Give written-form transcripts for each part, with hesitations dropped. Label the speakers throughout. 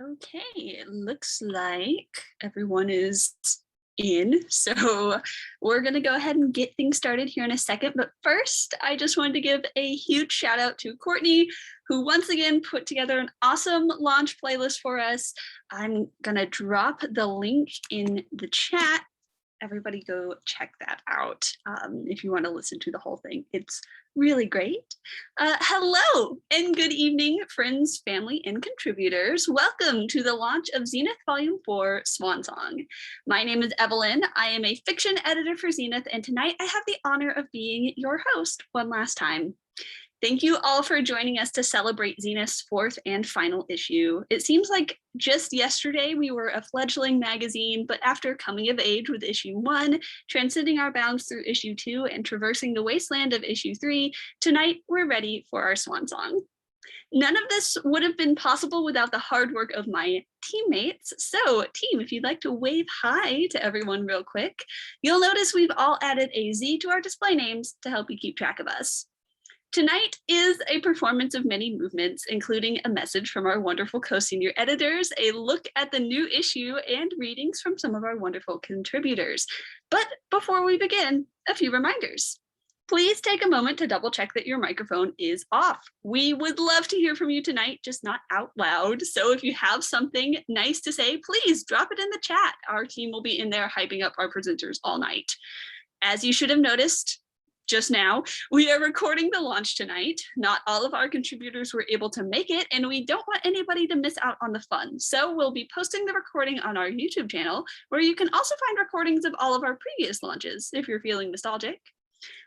Speaker 1: Okay, it looks like everyone is in. So we're going to go ahead and get things started here in a second. But first, I just wanted to give a huge shout out to Courtney, who once again put together an awesome launch playlist for us. I'm going to drop the link in the chat. Everybody go check that out if you want to listen to the whole thing. It's really great. Hello and good evening, friends, family, and contributors. Welcome to the launch of Zenith Volume 4 Swan Song. My name is Evelyn. I am a fiction editor for Zenith, and tonight I have the honor of being your host one last time. Thank you all for joining us to celebrate Zenith's fourth and final issue. It seems like just yesterday we were a fledgling magazine, but after coming of age with issue 1, transcending our bounds through issue 2, and traversing the wasteland of issue 3, tonight we're ready for our swan song. None of this would have been possible without the hard work of my teammates. So team, if you'd like to wave hi to everyone real quick, you'll notice we've all added a Z to our display names to help you keep track of us. Tonight is a performance of many movements, including a message from our wonderful co-senior editors, a look at the new issue, and readings from some of our wonderful contributors. But before we begin, a few reminders. Please take a moment to double check that your microphone is off. We would love to hear from you tonight, just not out loud. So if you have something nice to say, please drop it in the chat. Our team will be in there hyping up our presenters all night. As you should have noticed, just now, we are recording the launch tonight. Not all of our contributors were able to make it, and we don't want anybody to miss out on the fun. So we'll be posting the recording on our YouTube channel, where you can also find recordings of all of our previous launches if you're feeling nostalgic.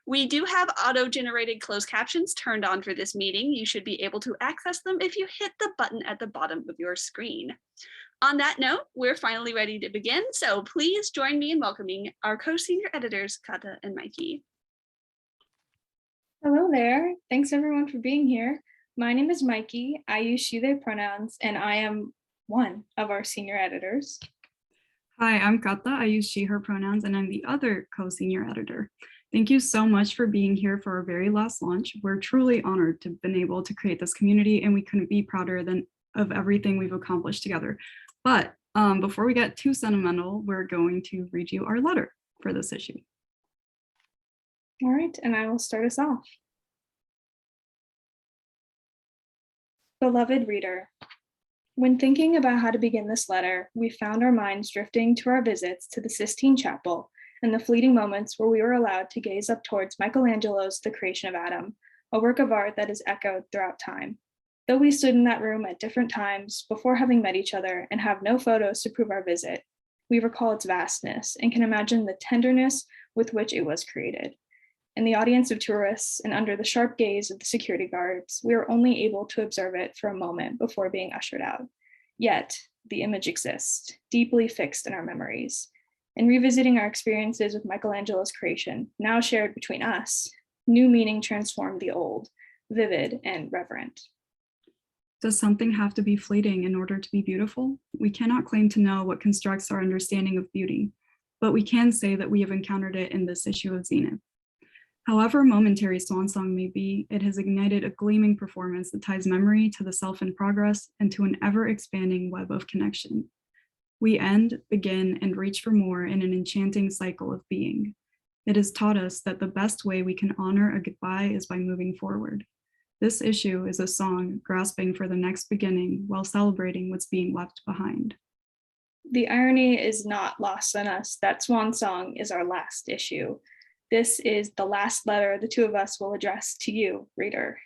Speaker 1: We do have auto-generated closed captions turned on for this meeting. You should be able to access them if you hit the button at the bottom of your screen. On that note, we're finally ready to begin, so please join me in welcoming our co-senior editors, Kata and Mikey.
Speaker 2: Hello there. Thanks everyone for being here. My name is Mikey. I use she, they pronouns, and I am one of our senior editors.
Speaker 3: Hi, I'm Kata. I use she, her pronouns, and I'm the other co-senior editor. Thank you so much for being here for our very last launch. We're truly honored to have been able to create this community, and we couldn't be prouder of everything we've accomplished together. But before we get too sentimental, we're going to read you our letter for this issue.
Speaker 2: All right, and I will start us off. Beloved reader, when thinking about how to begin this letter, we found our minds drifting to our visits to the Sistine Chapel and the fleeting moments where we were allowed to gaze up towards Michelangelo's The Creation of Adam, a work of art that is echoed throughout time. Though we stood in that room at different times before having met each other and have no photos to prove our visit, we recall its vastness and can imagine the tenderness with which it was created. In the audience of tourists and under the sharp gaze of the security guards, we were only able to observe it for a moment before being ushered out. Yet, the image exists, deeply fixed in our memories. In revisiting our experiences with Michelangelo's creation, now shared between us, new meaning transformed the old, vivid and reverent.
Speaker 3: Does something have to be fleeting in order to be beautiful? We cannot claim to know what constructs our understanding of beauty, but we can say that we have encountered it in this issue of Zenith. However momentary Swan Song may be, it has ignited a gleaming performance that ties memory to the self in progress and to an ever-expanding web of connection. We end, begin, and reach for more in an enchanting cycle of being. It has taught us that the best way we can honor a goodbye is by moving forward. This issue is a song grasping for the next beginning while celebrating what's being left behind.
Speaker 2: The irony is not lost on us that Swan Song is our last issue. This is the last letter the two of us will address to you, reader.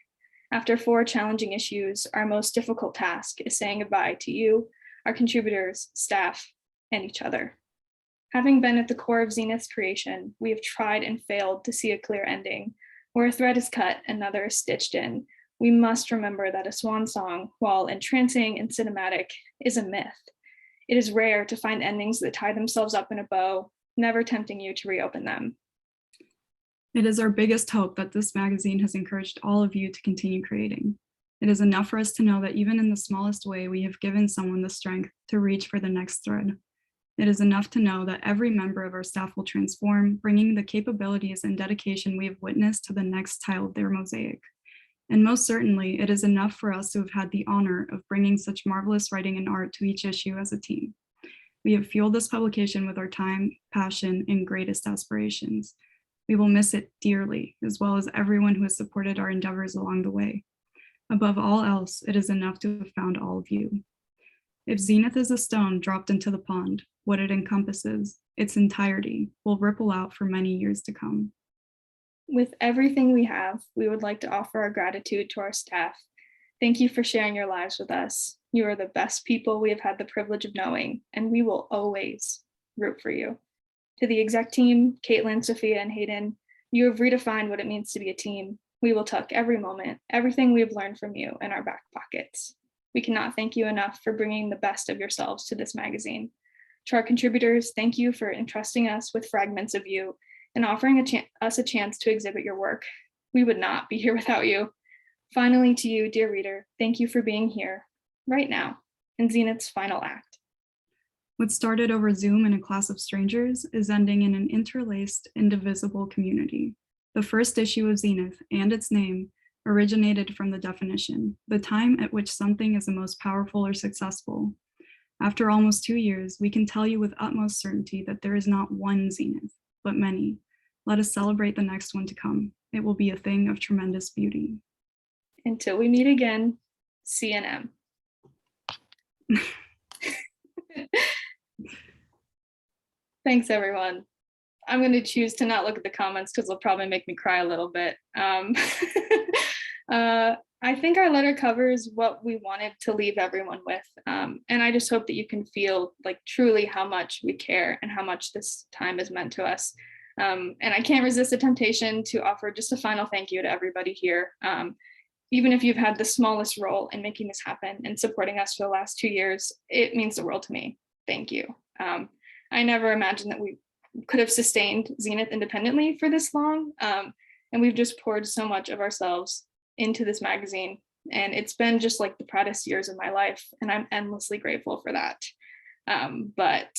Speaker 2: After 4 challenging issues, our most difficult task is saying goodbye to you, our contributors, staff, and each other. Having been at the core of Zenith's creation, we have tried and failed to see a clear ending. Where a thread is cut, another is stitched in. We must remember that a swan song, while entrancing and cinematic, is a myth. It is rare to find endings that tie themselves up in a bow, never tempting you to reopen them.
Speaker 3: It is our biggest hope that this magazine has encouraged all of you to continue creating. It is enough for us to know that even in the smallest way, we have given someone the strength to reach for the next thread. It is enough to know that every member of our staff will transform, bringing the capabilities and dedication we have witnessed to the next tile of their mosaic. And most certainly, it is enough for us to have had the honor of bringing such marvelous writing and art to each issue as a team. We have fueled this publication with our time, passion, and greatest aspirations. We will miss it dearly, as well as everyone who has supported our endeavors along the way. Above all else, it is enough to have found all of you. If Zenith is a stone dropped into the pond, what it encompasses, its entirety, will ripple out for many years to come.
Speaker 2: With everything we have, we would like to offer our gratitude to our staff. Thank you for sharing your lives with us. You are the best people we have had the privilege of knowing, and we will always root for you. To the exec team, Caitlin, Sophia, and Hayden, you have redefined what it means to be a team. We will tuck every moment, everything we have learned from you in our back pockets. We cannot thank you enough for bringing the best of yourselves to this magazine. To our contributors, thank you for entrusting us with fragments of you and offering us a chance to exhibit your work. We would not be here without you. Finally, to you, dear reader, thank you for being here right now in Zenith's final act.
Speaker 3: What started over Zoom in a class of strangers is ending in an interlaced, indivisible community. The first issue of Zenith and its name originated from the definition, the time at which something is the most powerful or successful. After almost 2 years, we can tell you with utmost certainty that there is not one Zenith, but many. Let us celebrate the next one to come. It will be a thing of tremendous beauty.
Speaker 2: Until we meet again, CNM. Thanks, everyone. I'm going to choose to not look at the comments because they'll probably make me cry a little bit. I think our letter covers what we wanted to leave everyone with. And I just hope that you can feel like truly how much we care and how much this time has meant to us. And I can't resist the temptation to offer just a final thank you to everybody here. Even if you've had the smallest role in making this happen and supporting us for the last 2 years, it means the world to me. Thank you. I never imagined that we could have sustained Zenith independently for this long. And we've just poured so much of ourselves into this magazine. And it's been just like the proudest years of my life. And I'm endlessly grateful for that. But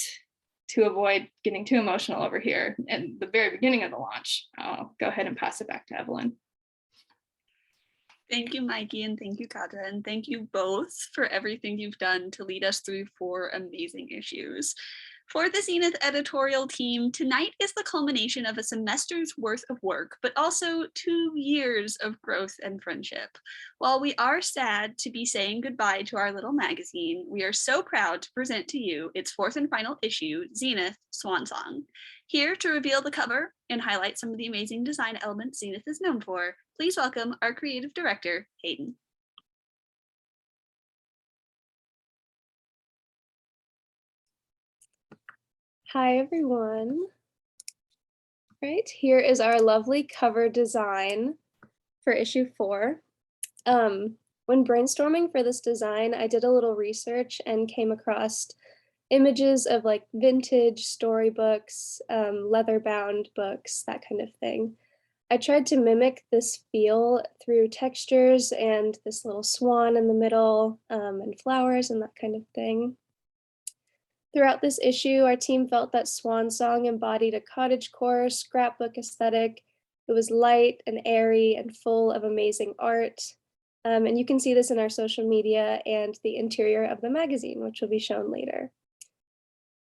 Speaker 2: to avoid getting too emotional over here at the very beginning of the launch, I'll go ahead and pass it back to Evelyn.
Speaker 1: Thank you, Mikey, and thank you, Kadra, and thank you both for everything you've done to lead us through 4 amazing issues. For the Zenith editorial team, tonight is the culmination of a semester's worth of work, but also 2 years of growth and friendship. While we are sad to be saying goodbye to our little magazine, we are so proud to present to you its 4th and final issue, Zenith Swan Song. Here to reveal the cover and highlight some of the amazing design elements Zenith is known for, please welcome our creative director, Hayden.
Speaker 4: Hi, everyone. Right, here is our lovely cover design for issue 4. When brainstorming for this design, I did a little research and came across images of like vintage storybooks, leather-bound books, that kind of thing. I tried to mimic this feel through textures and this little swan in the middle, and flowers and that kind of thing. Throughout this issue, our team felt that Swan Song embodied a cottagecore scrapbook aesthetic. It was light and airy and full of amazing art. And you can see this in our social media and the interior of the magazine, which will be shown later.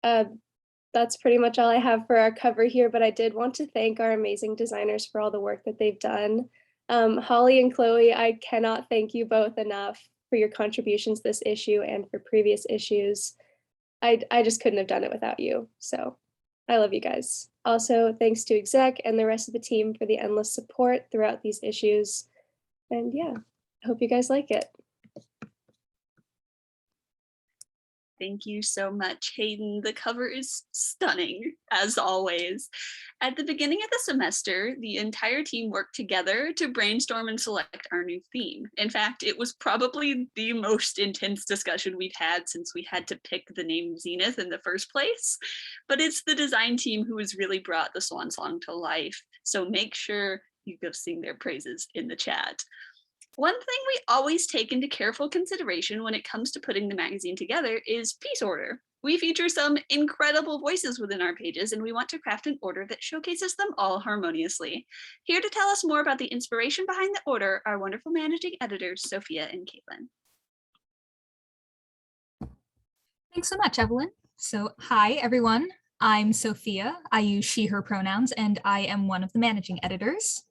Speaker 4: That's pretty much all I have for our cover here, but I did want to thank our amazing designers for all the work that they've done. Holly and Chloe, I cannot thank you both enough for your contributions this issue and for previous issues. I just couldn't have done it without you. So I love you guys. Also, thanks to exec and the rest of the team for the endless support throughout these issues. And yeah, I hope you guys like it.
Speaker 1: Thank you so much, Hayden. The cover is stunning, as always. At the beginning of the semester, the entire team worked together to brainstorm and select our new theme. In fact, it was probably the most intense discussion we've had since we had to pick the name Zenith in the first place. But it's the design team who has really brought the Swan Song to life. So make sure you go sing their praises in the chat. One thing we always take into careful consideration when it comes to putting the magazine together is piece order. We feature some incredible voices within our pages, and we want to craft an order that showcases them all harmoniously. Here to tell us more about the inspiration behind the order are wonderful managing editors, Sophia and Caitlin.
Speaker 5: Thanks so much, Evelyn. So, hi, everyone. I'm Sophia. I use she, her pronouns, and I am one of the managing editors.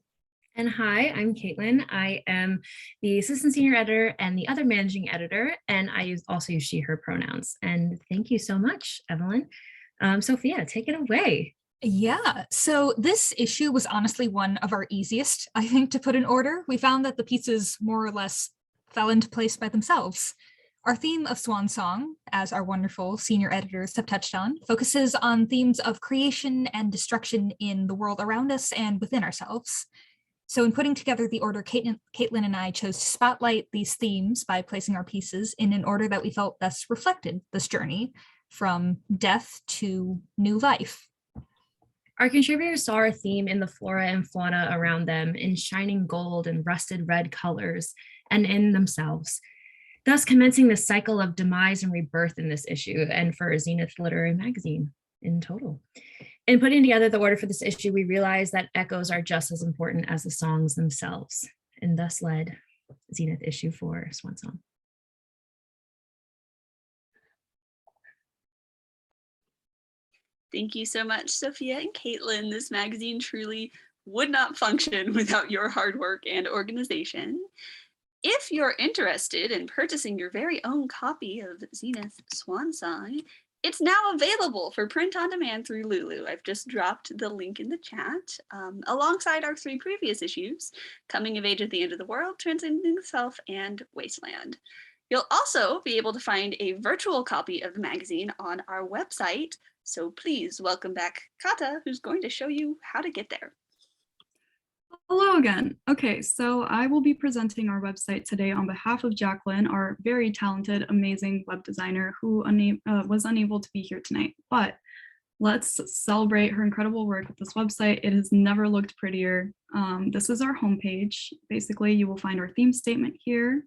Speaker 6: And hi, I'm Caitlin. I am the assistant senior editor and the other managing editor, and I also use she, her pronouns. And thank you so much, Evelyn. Sophia, take it away.
Speaker 5: Yeah, so this issue was honestly one of our easiest, I think, to put in order. We found that the pieces more or less fell into place by themselves. Our theme of Swan Song, as our wonderful senior editors have touched on, focuses on themes of creation and destruction in the world around us and within ourselves. So in putting together the order, Caitlin and I chose to spotlight these themes by placing our pieces in an order that we felt best reflected this journey from death to new life.
Speaker 6: Our contributors saw our theme in the flora and fauna around them in shining gold and rusted red colors and in themselves, thus commencing the cycle of demise and rebirth in this issue and for Zenith Literary Magazine in total. In putting together the order for this issue, we realized that echoes are just as important as the songs themselves, and thus led Zenith issue 4, Swan Song.
Speaker 1: Thank you so much, Sophia and Caitlin. This magazine truly would not function without your hard work and organization. If you're interested in purchasing your very own copy of Zenith Swan Song, it's now available for print on demand through Lulu. I've just dropped the link in the chat, alongside our 3 previous issues, Coming of Age at the End of the World, Transcending the Self, and Wasteland. You'll also be able to find a virtual copy of the magazine on our website, so please welcome back Kata, who's going to show you how to get there.
Speaker 3: Hello again. Okay, so I will be presenting our website today on behalf of Jacqueline, our very talented, amazing web designer who was unable to be here tonight. But let's celebrate her incredible work with this website. It has never looked prettier. This is our homepage. Basically, you will find our theme statement here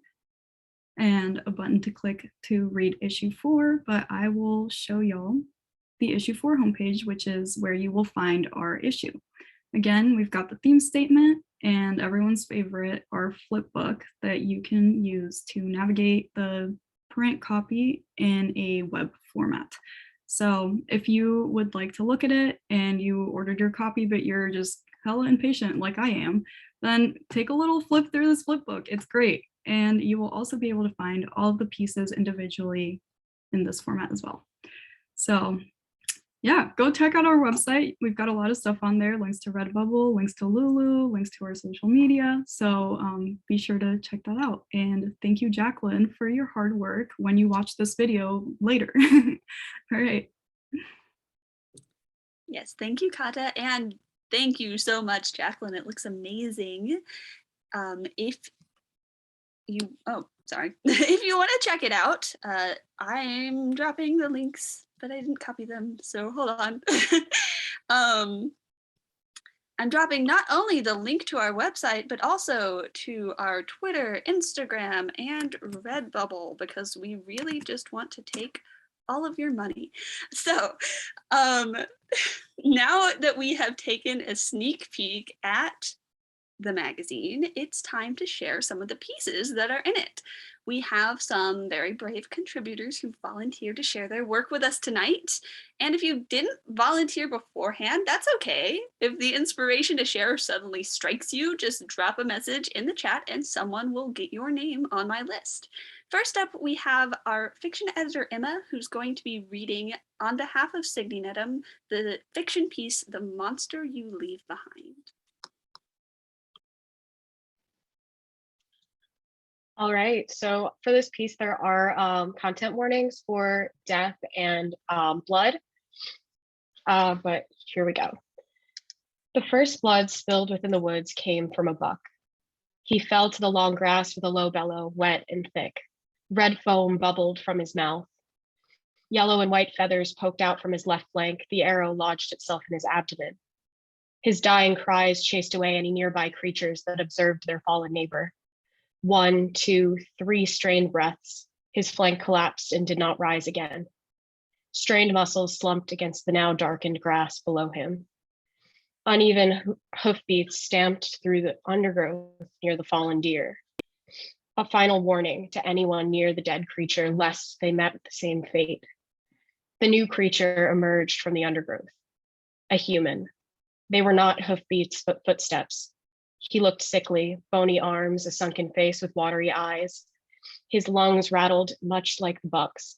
Speaker 3: and a button to click to read issue 4, but I will show y'all the issue 4 homepage, which is where you will find our issue. Again, we've got the theme statement and everyone's favorite, our flip book that you can use to navigate the print copy in a web format. So if you would like to look at it and you ordered your copy, but you're just hella impatient like I am, then take a little flip through this flip book. It's great. And you will also be able to find all of the pieces individually in this format as well. So yeah, go check out our website. We've got a lot of stuff on there, links to Redbubble, links to Lulu, links to our social media. So be sure to check that out. And thank you, Jacqueline, for your hard work when you watch this video later. All right.
Speaker 1: Yes, thank you, Kata. And thank you so much, Jacqueline. It looks amazing. If you want to check it out, I'm dropping the links, but I didn't copy them, so hold on. I'm dropping not only the link to our website, but also to our Twitter, Instagram, and Redbubble, because we really just want to take all of your money. So now that we have taken a sneak peek at the magazine, it's time to share some of the pieces that are in it. We have some very brave contributors who volunteered to share their work with us tonight. And if you didn't volunteer beforehand, that's okay. If the inspiration to share suddenly strikes you, just drop a message in the chat and someone will get your name on my list. First up, we have our fiction editor, Emma, who's going to be reading on behalf of Signinetum the fiction piece, The Monster You Leave Behind.
Speaker 7: All right, so for this piece, there are content warnings for death and blood, but here we go. The first blood spilled within the woods came from a buck. He fell to the long grass with a low bellow, wet and thick. Red foam bubbled from his mouth. Yellow and white feathers poked out from his left flank. The arrow lodged itself in his abdomen. His dying cries chased away any nearby creatures that observed their fallen neighbor. 1, 2, 3 strained breaths. His flank collapsed and did not rise again. Strained muscles slumped against the now darkened grass below him. Uneven hoofbeats stamped through the undergrowth near the fallen deer. A final warning to anyone near the dead creature, lest they met the same fate. The new creature emerged from the undergrowth. A human. They were not hoofbeats, but footsteps. He looked sickly, bony arms, a sunken face with watery eyes. His lungs rattled much like the buck's.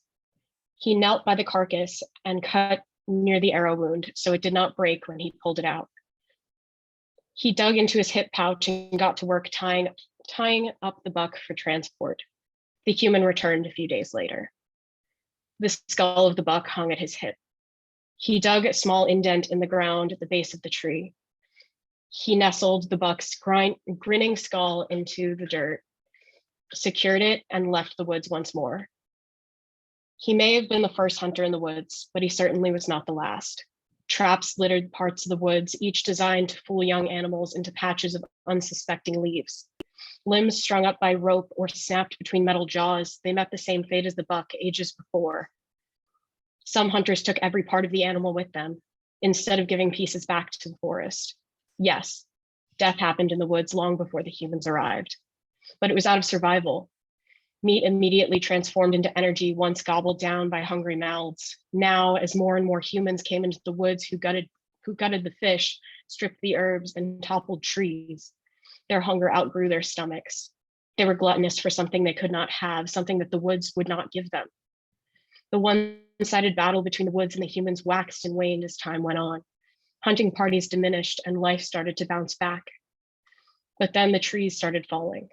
Speaker 7: He knelt by the carcass and cut near the arrow wound so it did not break when he pulled it out. He dug into his hip pouch and got to work tying up the buck for transport. The human returned a few days later. The skull of the buck hung at his hip. He dug a small indent in the ground at the base of the tree. He nestled the buck's grinning skull into the dirt, secured it, and left the woods once more. He may have been the first hunter in the woods, but he certainly was not the last. Traps littered parts of the woods, each designed to fool young animals into patches of unsuspecting leaves. Limbs strung up by rope or snapped between metal jaws, they met the same fate as the buck ages before. Some hunters took every part of the animal with them, instead of giving pieces back to the forest. Yes, death happened in the woods long before the humans arrived, but it was out of survival. Meat immediately transformed into energy once gobbled down by hungry mouths. Now, as more and more humans came into the woods who gutted the fish, stripped the herbs, and toppled trees, their hunger outgrew their stomachs. They were gluttonous for something they could not have, something that the woods would not give them. The one-sided battle between the woods and the humans waxed and waned as time went on. Hunting parties diminished and life started to bounce back. But then the trees started falling.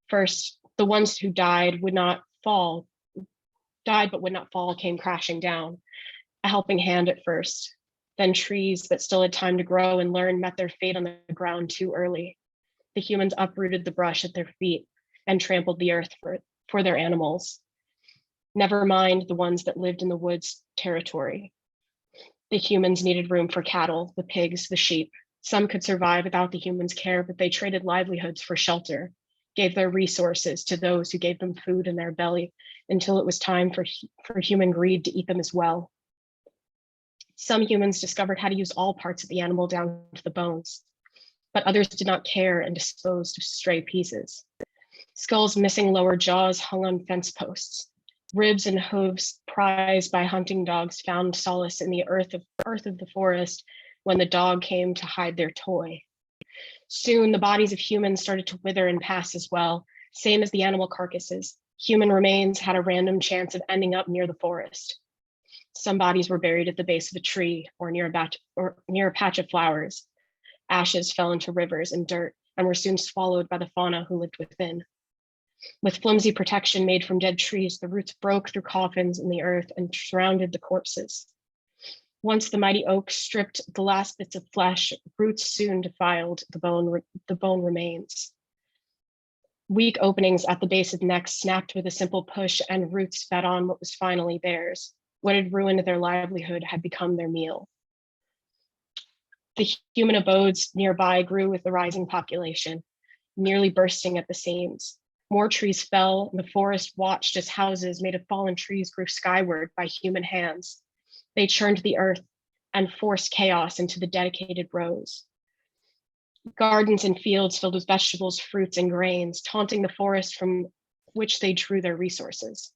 Speaker 7: First, the ones who died but would not fall, came crashing down, a helping hand at first. Then trees that still had time to grow and learn met their fate on the ground too early. The humans uprooted the brush at their feet and trampled the earth for their animals. Never mind the ones that lived in the woods territory. The humans needed room for cattle, the pigs, the sheep. Some could survive without the humans' care, but they traded livelihoods for shelter, gave their resources to those who gave them food in their belly until it was time for human greed to eat them as well. Some humans discovered how to use all parts of the animal down to the bones, but others did not care and disposed of stray pieces. Skulls missing lower jaws hung on fence posts. Ribs and hooves prized by hunting dogs found solace in the earth of the forest when the dog came to hide their toy. Soon, the bodies of humans started to wither and pass as well, same as the animal carcasses. Human remains had a random chance of ending up near the forest. Some bodies were buried at the base of a tree or near a patch of flowers. Ashes fell into rivers and dirt and were soon swallowed by the fauna who lived within. With flimsy protection made from dead trees, the roots broke through coffins in the earth and surrounded the corpses. Once the mighty oak stripped the last bits of flesh, roots soon defiled the bone remains. Weak openings at the base of necks snapped with a simple push, and roots fed on what was finally theirs. What had ruined their livelihood had become their meal. The human abodes nearby grew with the rising population, nearly bursting at the seams. More trees fell, and the forest watched as houses made of fallen trees grew skyward by human hands. They churned the earth and forced chaos into the dedicated rows. Gardens and fields filled with vegetables, fruits, and grains, taunting the forest from which they drew their resources.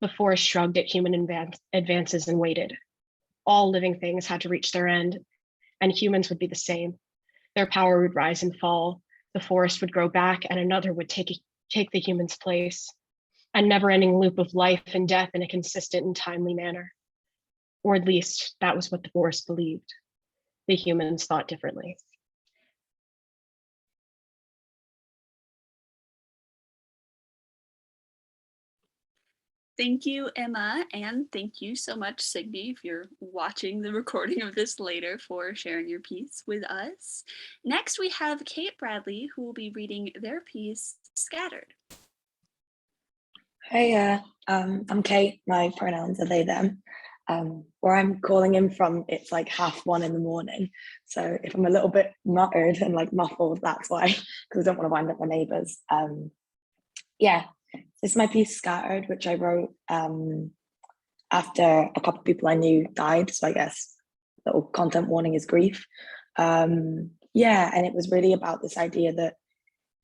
Speaker 7: The forest shrugged at human advances and waited. All living things had to reach their end, and humans would be the same. Their power would rise and fall. The forest would grow back, and another would take the human's place. A never-ending loop of life and death in a consistent and timely manner. Or at least that was what the forest believed. The humans thought differently.
Speaker 1: Thank you, Emma, and thank you so much, Signy, if you're watching the recording of this later, for sharing your piece with us. Next, we have Kate Bradley, who will be reading their piece, Scattered.
Speaker 8: Hey, I'm Kate. My pronouns are they, them. Where I'm calling in from, it's like 1:30 in the morning. So if I'm a little bit muttered and like muffled, that's why, because I don't want to wind up my neighbours. Yeah, this is my piece Scattered, which I wrote after a couple of people I knew died. So I guess little content warning is grief. Yeah, and it was really about this idea that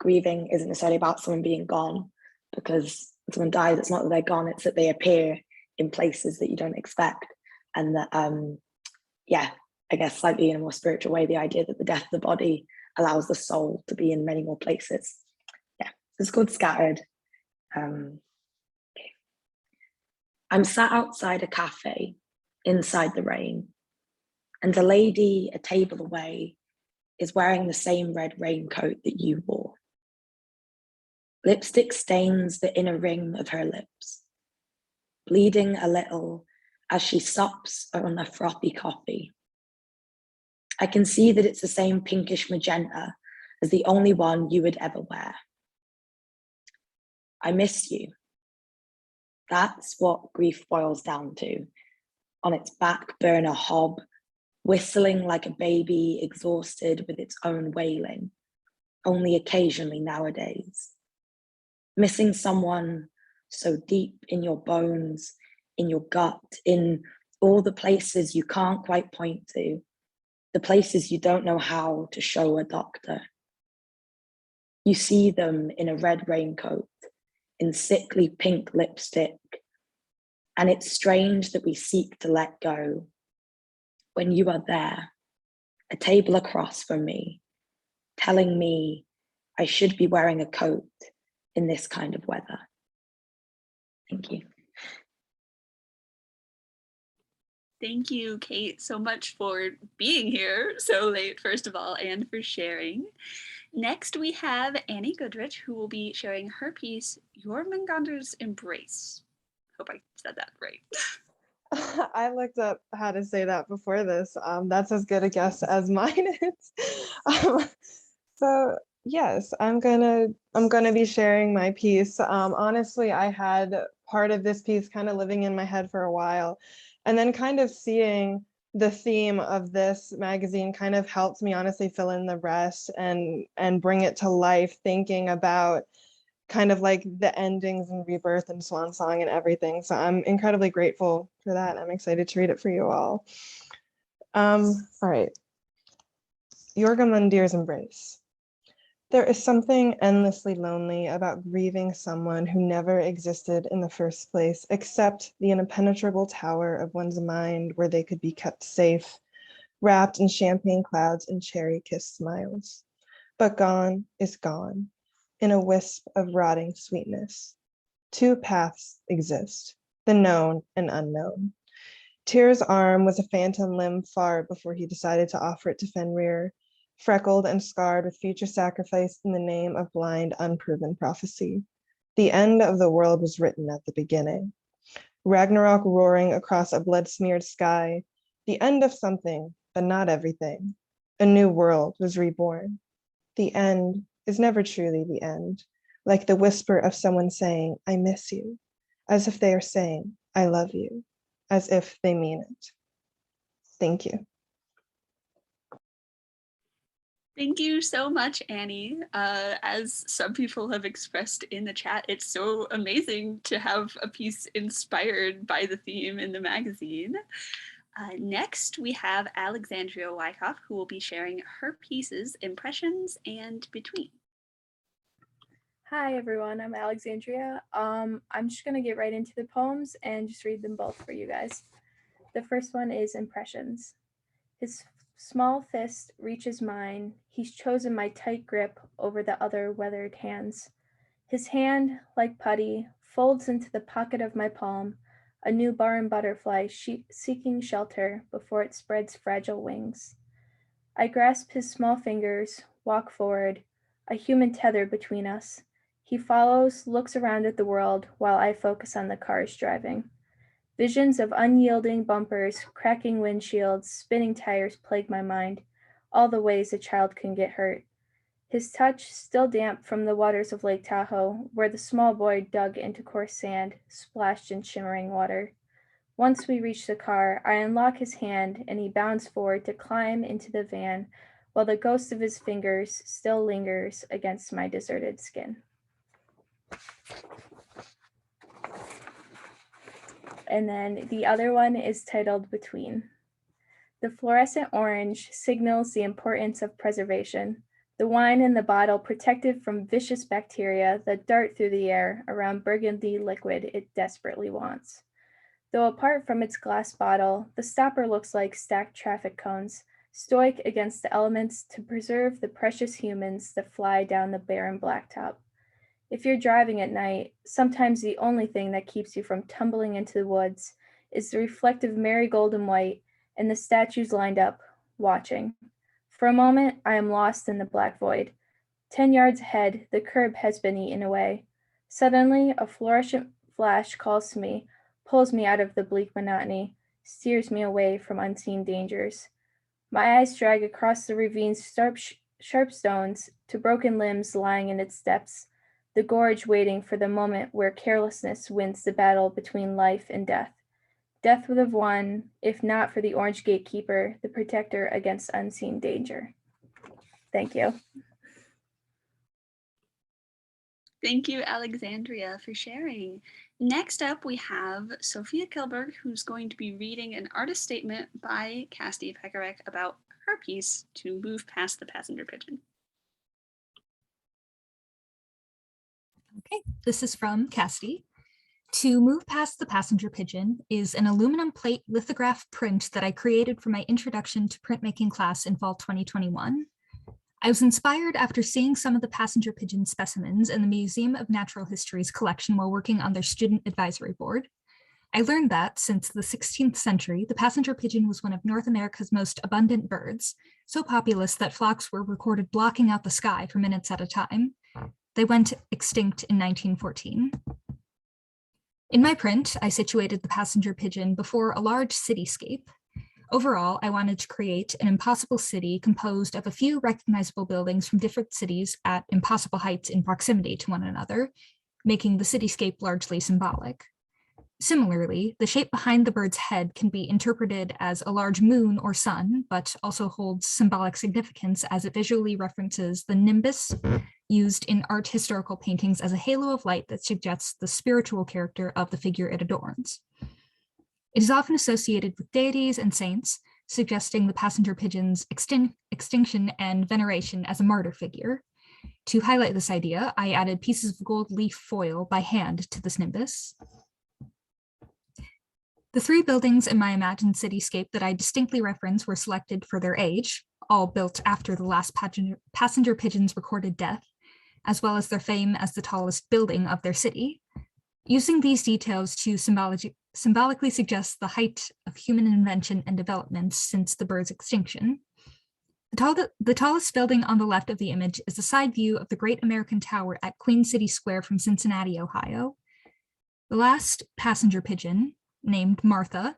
Speaker 8: grieving isn't necessarily about someone being gone, because when someone dies, it's not that they're gone, it's that they appear in places that you don't expect. And that, yeah, I guess slightly in a more spiritual way, the idea that the death of the body allows the soul to be in many more places. Yeah, it's called Scattered. I'm sat outside a cafe, inside the rain, and a lady a table away is wearing the same red raincoat that you wore. Lipstick stains the inner ring of her lips, bleeding a little as she sups on a frothy coffee. I can see that it's the same pinkish magenta as the only one you would ever wear. I miss you. That's what grief boils down to, on its back burner hob, whistling like a baby exhausted with its own wailing, only occasionally nowadays. Missing someone so deep in your bones, in your gut, in all the places you can't quite point to, the places you don't know how to show a doctor. You see them in a red raincoat, in sickly pink lipstick, and it's strange that we seek to let go when you are there, a table across from me, telling me I should be wearing a coat in this kind of weather. Thank you.
Speaker 1: Thank you, Kate, so much for being here so late, first of all, and for sharing. Next, we have Annie Goodrich, who will be sharing her piece, Jormungandr's Embrace. Hope I said that right.
Speaker 9: I looked up how to say that before this. That's as good a guess as mine is. So yes, I'm gonna be sharing my piece. Honestly, I had part of this piece kind of living in my head for a while, and then kind of seeing the theme of this magazine kind of helped me honestly fill in the rest and bring it to life, thinking about kind of like the endings and rebirth and swan song and everything. So I'm incredibly grateful for that. I'm excited to read it for you all. All right. Jormundir's Embrace. There is something endlessly lonely about grieving someone who never existed in the first place, except the impenetrable tower of one's mind where they could be kept safe, wrapped in champagne clouds and cherry-kissed smiles. But gone is gone, in a wisp of rotting sweetness. Two paths exist, the known and unknown. Tyr's arm was a phantom limb far before he decided to offer it to Fenrir, freckled and scarred with future sacrifice in the name of blind, unproven prophecy. The end of the world was written at the beginning. Ragnarok roaring across a blood-smeared sky, the end of something, but not everything. A new world was reborn. The end is never truly the end, like the whisper of someone saying, I miss you, as if they are saying, I love you, as if they mean it. Thank you.
Speaker 1: Thank you so much, Annie. As some people have expressed in the chat, it's so amazing to have a piece inspired by the theme in the magazine. Next, we have Alexandria Wyckoff, who will be sharing her pieces, Impressions and Between.
Speaker 2: Hi everyone, I'm Alexandria. I'm just gonna get right into the poems and just read them both for you guys. The first one is Impressions. His small fist reaches mine. He's chosen my tight grip over the other weathered hands. His hand, like putty, folds into the pocket of my palm, a new barn butterfly seeking shelter before it spreads fragile wings. I grasp his small fingers, walk forward, a human tether between us. He follows, looks around at the world while I focus on the cars driving. Visions of unyielding bumpers, cracking windshields, spinning tires plague my mind, all the ways a child can get hurt. His touch, still damp from the waters of Lake Tahoe, where the small boy dug into coarse sand, splashed in shimmering water. Once we reach the car, I unlock his hand and he bounds forward to climb into the van, while the ghost of his fingers still lingers against my deserted skin. and then the other one is titled Between. The fluorescent orange signals the importance of preservation. The wine in the bottle protected from vicious bacteria that dart through the air around burgundy liquid it desperately wants. Though apart from its glass bottle, the stopper looks like stacked traffic cones, stoic against the elements to preserve the precious humans that fly down the barren blacktop. If you're driving at night, sometimes the only thing that keeps you from tumbling into the woods is the reflective marigold and white and the statues lined up, watching. For a moment, I am lost in the black void. 10 yards ahead, the curb has been eaten away. Suddenly, a fluorescent flash calls to me, pulls me out of the bleak monotony, steers me away from unseen dangers. My eyes drag across the ravine's sharp stones to broken limbs lying in its depths, the gorge waiting for the moment where carelessness wins the battle between life and death. Death would have won, if not for the orange gatekeeper, the protector against unseen danger. Thank you.
Speaker 1: Thank you, Alexandria, for sharing. Next up, we have Sophia Kilberg, who's going to be reading an artist statement by Cassidy Pekarek about her piece, To Move Past the Passenger Pigeon.
Speaker 5: Okay, this is from Cassidy. To Move Past the Passenger Pigeon is an aluminum plate lithograph print that I created for my introduction to printmaking class in fall 2021. I was inspired after seeing some of the passenger pigeon specimens in the Museum of Natural History's collection while working on their student advisory board. I learned that since the 16th century, the passenger pigeon was one of North America's most abundant birds, so populous that flocks were recorded blocking out the sky for minutes at a time. They went extinct in 1914. In my print, I situated the passenger pigeon before a large cityscape. Overall, I wanted to create an impossible city composed of a few recognizable buildings from different cities at impossible heights in proximity to one another, making the cityscape largely symbolic. Similarly, the shape behind the bird's head can be interpreted as a large moon or sun, but also holds symbolic significance as it visually references the nimbus used in art historical paintings as a halo of light that suggests the spiritual character of the figure it adorns. It is often associated with deities and saints, suggesting the passenger pigeon's extinction and veneration as a martyr figure. To highlight this idea, I added pieces of gold leaf foil by hand to this nimbus. The three buildings in my imagined cityscape that I distinctly reference were selected for their age, all built after the last passenger pigeon's recorded death, as well as their fame as the tallest building of their city. Using these details to symbolically suggest the height of human invention and development since the bird's extinction. The tallest building on the left of the image is a side view of the Great American Tower at Queen City Square from Cincinnati, Ohio. The last passenger pigeon, named Martha,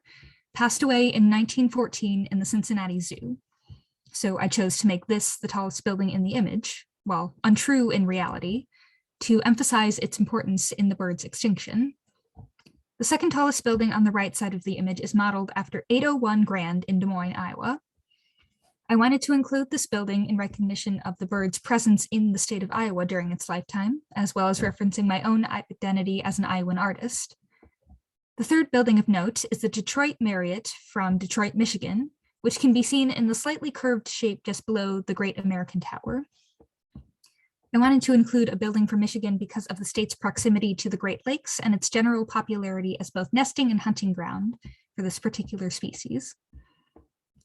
Speaker 5: passed away in 1914 in the Cincinnati Zoo. So I chose to make this the tallest building in the image, while untrue in reality, to emphasize its importance in the bird's extinction. The second tallest building on the right side of the image is modeled after 801 Grand in Des Moines, Iowa. I wanted to include this building in recognition of the bird's presence in the state of Iowa during its lifetime, as well as referencing my own identity as an Iowan artist. The third building of note is the Detroit Marriott from Detroit, Michigan, which can be seen in the slightly curved shape just below the Great American Tower. I wanted to include a building for Michigan because of the state's proximity to the Great Lakes and its general popularity as both nesting and hunting ground for this particular species.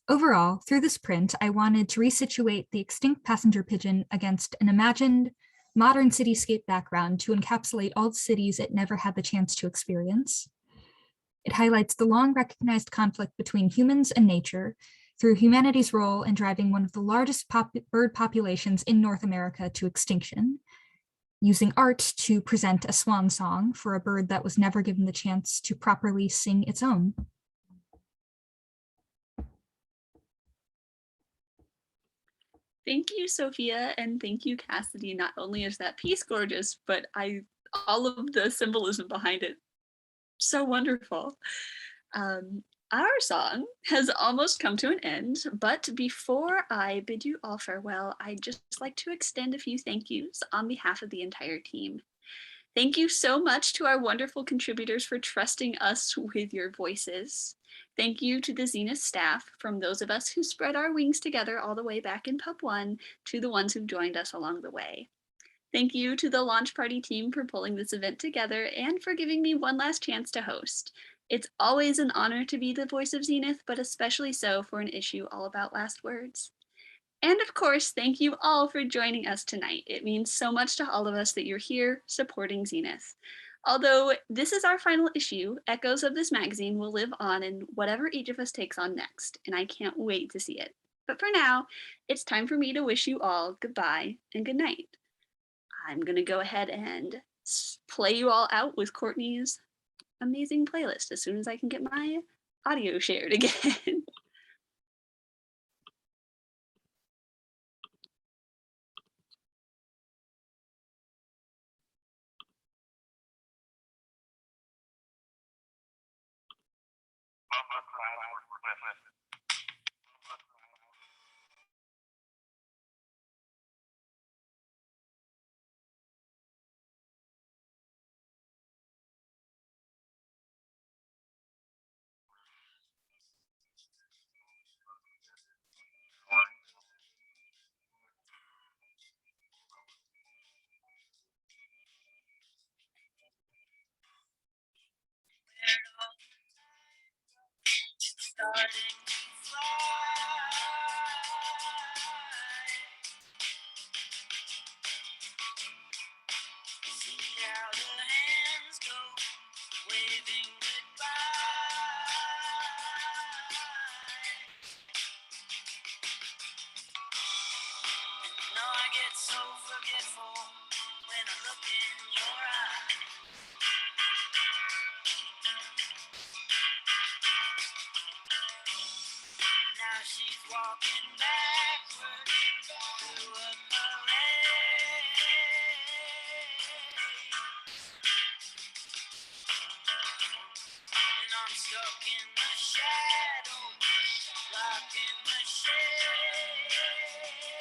Speaker 5: Overall, through this print, I wanted to resituate the extinct passenger pigeon against an imagined modern cityscape background to encapsulate all the cities it never had the chance to experience. It highlights the long recognized conflict between humans and nature through humanity's role in driving one of the largest bird populations in North America to extinction, using art to present a swan song for a bird that was never given the chance to properly sing its own.
Speaker 1: Thank you, Sophia, and thank you, Cassidy. Not only is that piece gorgeous, but all of the symbolism behind it, so wonderful. Our song has almost come to an end, but before I bid you all farewell, I'd just like to extend a few thank yous on behalf of the entire team. Thank you so much to our wonderful contributors for trusting us with your voices. Thank you to the Zenith staff, from those of us who spread our wings together all the way back in Pub 1 to the ones who've joined us along the way. Thank you to the launch party team for pulling this event together and for giving me one last chance to host. It's always an honor to be the voice of Zenith, but especially so for an issue all about last words. And of course, thank you all for joining us tonight. It means so much to all of us that you're here supporting Zenith. Although this is our final issue, echoes of this magazine will live on in whatever each of us takes on next, and I can't wait to see it. But for now, it's time for me to wish you all goodbye and good night. I'm gonna go ahead and play you all out with Courtney's amazing playlist as soon as I can get my audio shared again.
Speaker 10: Starting to fly. See how the hands go, waving goodbye. No, I get so forgetful when I look in your eyes. Now she's walking backward through a parade. And I'm stuck in the shadows, locked in